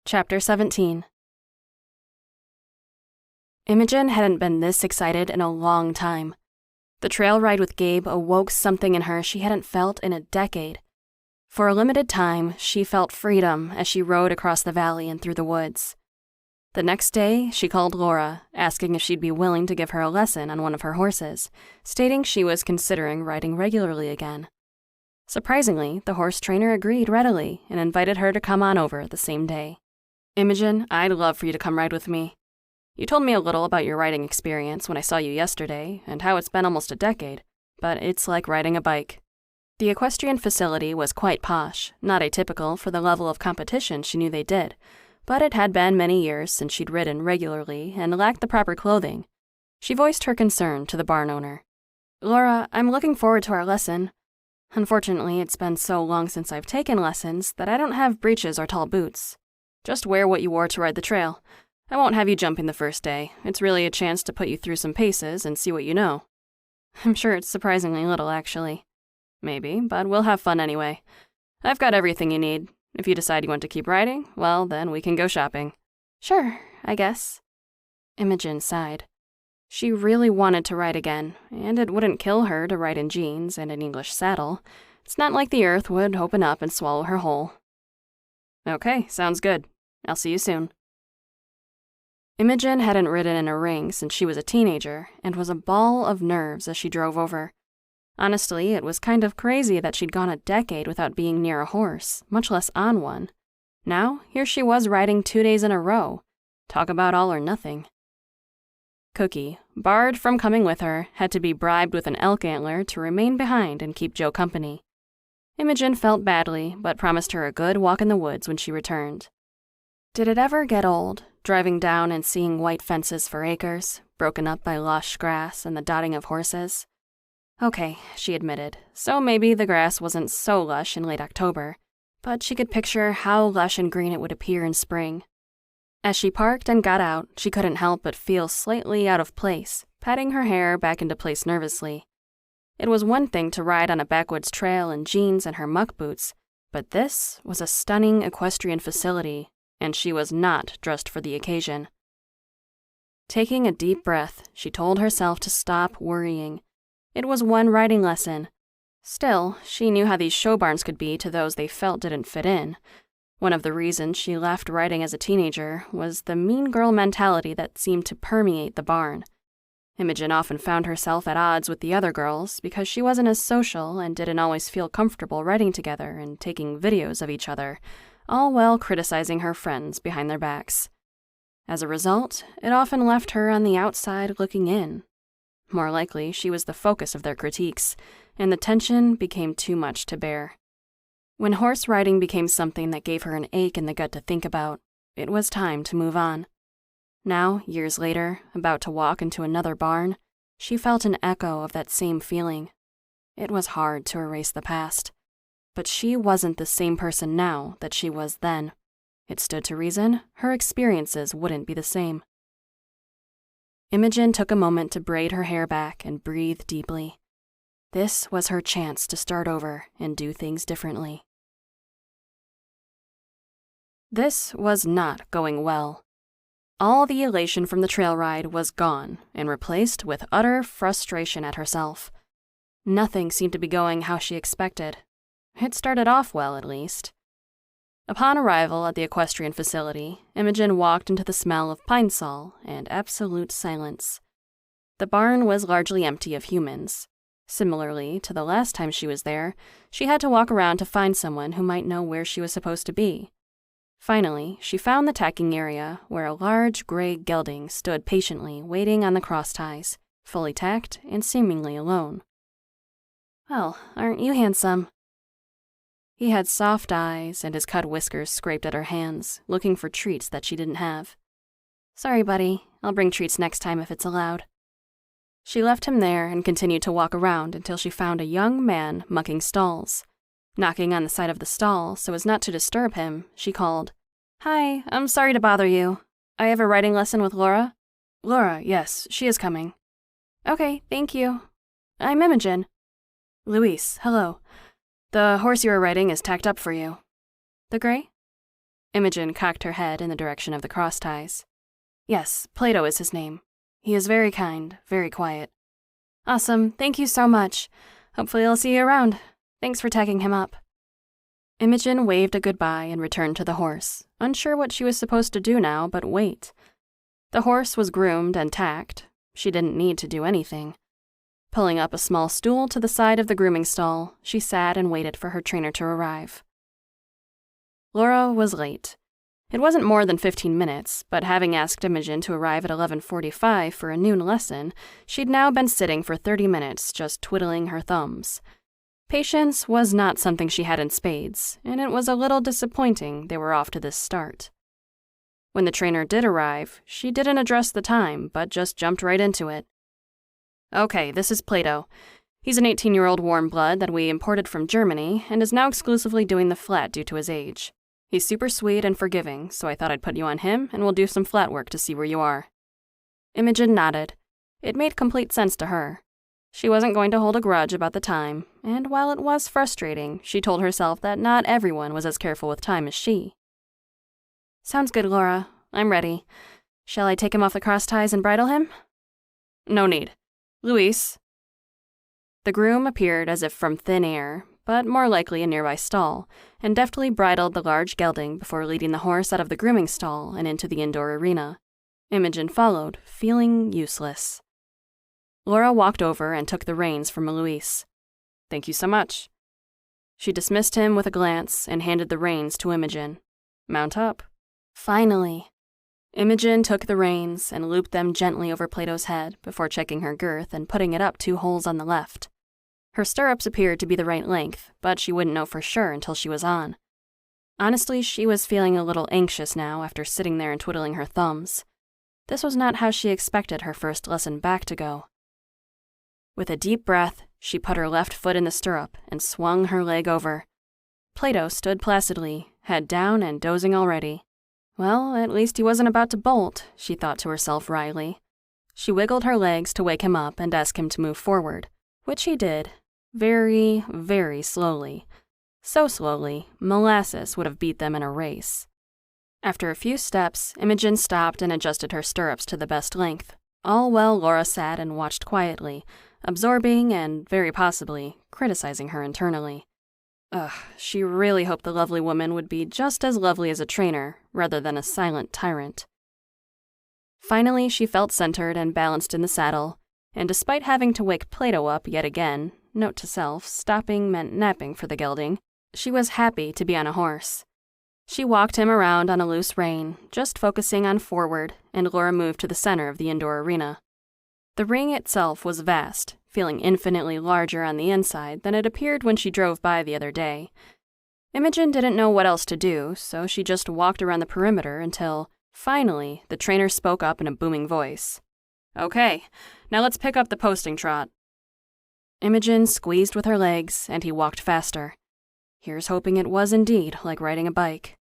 Chapter 17. Imogen hadn't been this excited in a long time. The trail ride with Gabe awoke something in her she hadn't felt in a decade. For a limited time, she felt freedom as she rode across the valley and through the woods. The next day, she called Laura, asking if she'd be willing to give her a lesson on one of her horses, stating she was considering riding regularly again. Surprisingly, the horse trainer agreed readily and invited her to come on over the same day. "Imogen, I'd love for you to come ride with me. You told me a little about your riding experience when I saw you yesterday and how it's been almost a decade, but it's like riding a bike." The equestrian facility was quite posh, not atypical for the level of competition she knew they did, but it had been many years since she'd ridden regularly and lacked the proper clothing. She voiced her concern to the barn owner. "Laura, I'm looking forward to our lesson. Unfortunately, it's been so long since I've taken lessons that I don't have breeches or tall boots. Just wear what you wore to ride the trail. I won't have you jumping the first day. It's really a chance to put you through some paces and see what you know." "I'm sure it's surprisingly little, actually." "Maybe, but we'll have fun anyway. I've got everything you need. If you decide you want to keep riding, well, then we can go shopping." "Sure, I guess." Imogen sighed. She really wanted to ride again, and it wouldn't kill her to ride in jeans and an English saddle. It's not like the earth would open up and swallow her whole. "Okay, sounds good. I'll see you soon." Imogen hadn't ridden in a ring since she was a teenager and was a ball of nerves as she drove over. Honestly, it was kind of crazy that she'd gone a decade without being near a horse, much less on one. Now, here she was riding 2 days in a row. Talk about all or nothing. Cookie, barred from coming with her, had to be bribed with an elk antler to remain behind and keep Joe company. Imogen felt badly, but promised her a good walk in the woods when she returned. Did it ever get old, driving down and seeing white fences for acres, broken up by lush grass and the dotting of horses? Okay, she admitted, so maybe the grass wasn't so lush in late October, but she could picture how lush and green it would appear in spring. As she parked and got out, she couldn't help but feel slightly out of place, patting her hair back into place nervously. It was one thing to ride on a backwoods trail in jeans and her muck boots, but this was a stunning equestrian facility, and she was not dressed for the occasion. Taking a deep breath, she told herself to stop worrying. It was one riding lesson. Still, she knew how these show barns could be to those they felt didn't fit in. One of the reasons she left riding as a teenager was the mean girl mentality that seemed to permeate the barn. Imogen often found herself at odds with the other girls because she wasn't as social and didn't always feel comfortable riding together and taking videos of each other, all while criticizing her friends behind their backs. As a result, it often left her on the outside looking in. More likely, she was the focus of their critiques, and the tension became too much to bear. When horse riding became something that gave her an ache in the gut to think about, it was time to move on. Now, years later, about to walk into another barn, she felt an echo of that same feeling. It was hard to erase the past, but she wasn't the same person now that she was then. It stood to reason her experiences wouldn't be the same. Imogen took a moment to braid her hair back and breathe deeply. This was her chance to start over and do things differently. This was not going well. All the elation from the trail ride was gone and replaced with utter frustration at herself. Nothing seemed to be going how she expected. It started off well, at least. Upon arrival at the equestrian facility, Imogen walked into the smell of pine sol and absolute silence. The barn was largely empty of humans. Similarly to the last time she was there, she had to walk around to find someone who might know where she was supposed to be. Finally, she found the tacking area where a large gray gelding stood patiently waiting on the cross ties, fully tacked and seemingly alone. "Well, aren't you handsome?" He had soft eyes, and his cut whiskers scraped at her hands, looking for treats that she didn't have. "Sorry, buddy. I'll bring treats next time if it's allowed." She left him there and continued to walk around until she found a young man mucking stalls. Knocking on the side of the stall so as not to disturb him, she called, "Hi, I'm sorry to bother you. I have a riding lesson with Laura." "Laura, yes, she is coming." "Okay, thank you. I'm Imogen." "Luis, hello. The horse you are riding is tacked up for you." "The gray?" Imogen cocked her head in the direction of the cross ties. Yes, Plato is his name. He is very kind, very quiet. Awesome, thank you so much. Hopefully I'll see you around. Thanks for tagging him up. Imogen waved a goodbye and returned to the horse, unsure what she was supposed to do now but wait. The horse was groomed and tacked. She didn't need to do anything. Pulling up a small stool to the side of the grooming stall, she sat and waited for her trainer to arrive. Laura was late. It wasn't more than 15 minutes, but having asked Imogen to arrive at 11:45 for a noon lesson, she'd now been sitting for 30 minutes just twiddling her thumbs. Patience was not something she had in spades, and it was a little disappointing they were off to this start. When the trainer did arrive, she didn't address the time, but just jumped right into it. Okay, this is Plato. He's an 18-year-old warm blood that we imported from Germany and is now exclusively doing the flat due to his age. He's super sweet and forgiving, so I thought I'd put you on him and we'll do some flat work to see where you are. Imogen nodded. It made complete sense to her. She wasn't going to hold a grudge about the time, and while it was frustrating, she told herself that not everyone was as careful with time as she. Sounds good, Laura. I'm ready. Shall I take him off the cross ties and bridle him? No need. Luis. The groom appeared as if from thin air, but more likely a nearby stall, and deftly bridled the large gelding before leading the horse out of the grooming stall and into the indoor arena. Imogen followed, feeling useless. Laura walked over and took the reins from Luis. Thank you so much. She dismissed him with a glance and handed the reins to Imogen. Mount up. Finally. Imogen took the reins and looped them gently over Plato's head before checking her girth and putting it up 2 holes on the left. Her stirrups appeared to be the right length, but she wouldn't know for sure until she was on. Honestly, she was feeling a little anxious now after sitting there and twiddling her thumbs. This was not how she expected her first lesson back to go. With a deep breath, she put her left foot in the stirrup and swung her leg over. Plato stood placidly, head down and dozing already. Well, at least he wasn't about to bolt, she thought to herself wryly. She wiggled her legs to wake him up and ask him to move forward, which he did, very, very slowly. So slowly, molasses would have beat them in a race. After a few steps, Imogen stopped and adjusted her stirrups to the best length. All while Laura sat and watched quietly, absorbing and, very possibly, criticizing her internally. She really hoped the lovely woman would be just as lovely as a trainer, rather than a silent tyrant. Finally, she felt centered and balanced in the saddle, and despite having to wake Plato up yet again, note to self, stopping meant napping for the gelding, she was happy to be on a horse. She walked him around on a loose rein, just focusing on forward, and Laura moved to the center of the indoor arena. The ring itself was vast, feeling infinitely larger on the inside than it appeared when she drove by the other day. Imogen didn't know what else to do, so she just walked around the perimeter until, finally, the trainer spoke up in a booming voice. Okay, now let's pick up the posting trot. Imogen squeezed with her legs, and he walked faster. Here's hoping it was indeed like riding a bike.